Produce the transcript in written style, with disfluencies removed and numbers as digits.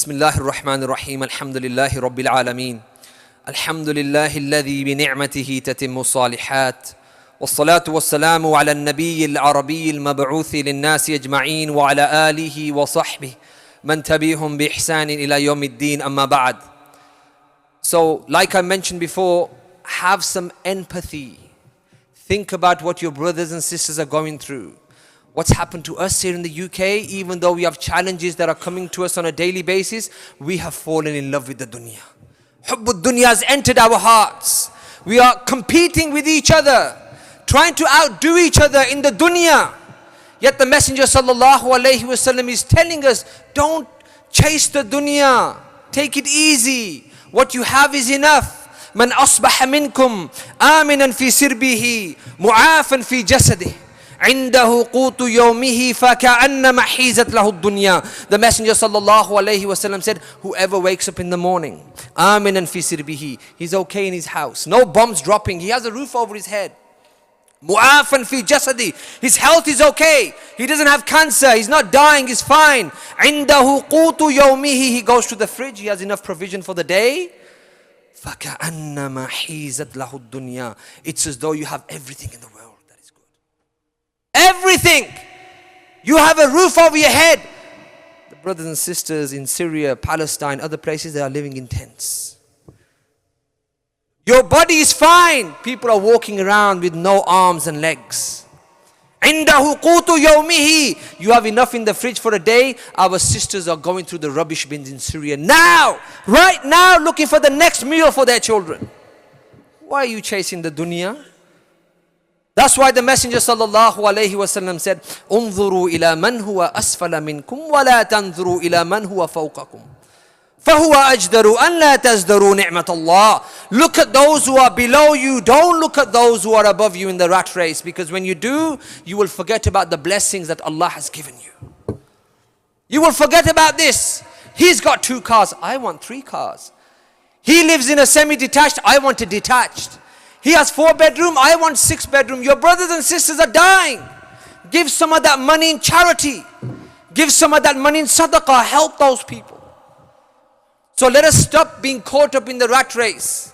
بسم الله الرحمن الرحيم الحمد لله رب العالمين الحمد لله الذي بنعمته تتم الصالحات والصلاة والسلام على النبي العربي المبعوث للناس أجمعين وعلى آله وصحبه من تبعهم بإحسان إلى يوم الدين أما بعد. So like I mentioned before, have some empathy. Think about what your brothers and sisters are going through. What's happened to us here in the UK, even though we have challenges that are coming to us on a daily basis, we have fallen in love with the dunya. Hubbud dunya has entered our hearts. We are competing with each other, trying to outdo each other in the dunya. Yet the Messenger sallallahu alaihi wasallam is telling us, don't chase the dunya. Take it easy. What you have is enough. Man asbaha minkum aminan fi sirbihi mu'afan fi jasadih. عنده قوت يومه فكأنما حيزت له الدنيا. The Messenger sallallahu alaihi wasallam said, whoever wakes up in the morning, آمنا في سربه, he's okay in his house, no bombs dropping, he has a roof over his head. معافا في جسده, his health is okay, he doesn't have cancer, he's not dying, he's fine. عنده قوت يومه, he goes to the fridge, he has enough provision for the day. فكأنما حيزت له الدنيا. It's as though you have everything in the world. Everything. You have a roof over your head. The brothers and sisters in Syria, Palestine, other places, they are living in tents. Your body is fine. People are walking around with no arms and legs. عنده قوت يومه. You have enough in the fridge for a day. Our sisters are going through the rubbish bins in Syria now, right now, looking for the next meal for their children. Why are you chasing the dunya? That's why the Messenger sallallahu alaihi wasallam said, انظروا إلى من هو أسفل منكم ولا تنظروا إلى من هو فوقكم فهو أجدر أن لا تزدروا نعمة الله. Look at those who are below you. Don't look at those who are above you in the rat race, because when you do, you will forget about the blessings that Allah has given you. You will forget about this. He's got 2 cars, I want 3 cars. He lives in a semi-detached, I want a detached. He has 4 bedroom, I want 6 bedroom. Your brothers and sisters are dying. Give some of that money in charity. Give some of that money in sadaqah. Help those people. So let us stop being caught up in the rat race.